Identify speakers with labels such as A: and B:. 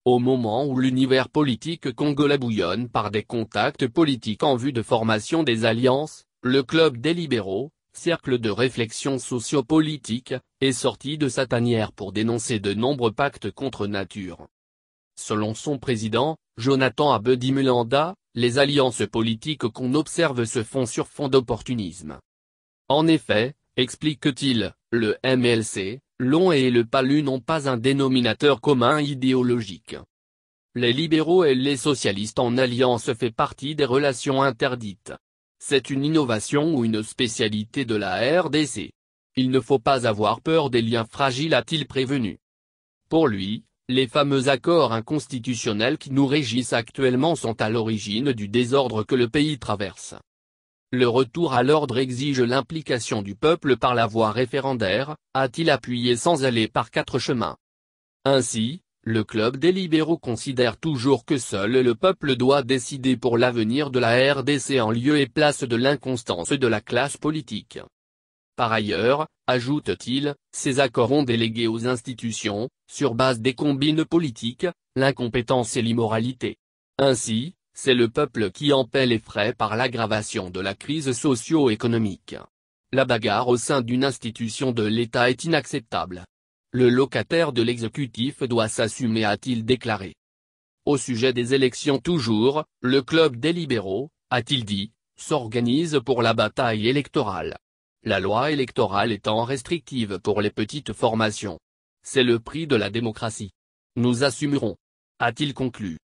A: Au moment où l'univers politique congolais bouillonne par des contacts politiques en vue de formation des alliances, le Club des libéraux, cercle de réflexion sociopolitique, est sorti de sa tanière pour dénoncer de nombreux pactes contre nature. Selon son président, Jonathan Abedi Mulanda, les alliances politiques qu'on observe se font sur fond d'opportunisme. En effet, explique-t-il, le MLC, l'ON et le PALU n'ont pas un dénominateur commun idéologique. Les libéraux et les socialistes en alliance fait partie des relations interdites. C'est une innovation ou une spécialité de la RDC. Il ne faut pas avoir peur des liens fragiles, a-t-il prévenu. Pour lui, les fameux accords inconstitutionnels qui nous régissent actuellement sont à l'origine du désordre que le pays traverse. Le retour à l'ordre exige l'implication du peuple par la voie référendaire, a-t-il appuyé sans aller par quatre chemins. Ainsi, le Club des libéraux considère toujours que seul le peuple doit décider pour l'avenir de la RDC en lieu et place de l'inconstance de la classe politique. Par ailleurs, ajoute-t-il, ces accords ont délégué aux institutions, sur base des combines politiques, l'incompétence et l'immoralité. Ainsi, c'est le peuple qui en paie les frais par l'aggravation de la crise socio-économique. La bagarre au sein d'une institution de l'État est inacceptable. Le locataire de l'exécutif doit s'assumer, a-t-il déclaré. Au sujet des élections toujours, le Club des libéraux, a-t-il dit, s'organise pour la bataille électorale. La loi électorale étant restrictive pour les petites formations. C'est le prix de la démocratie. Nous assumerons. A-t-il conclu.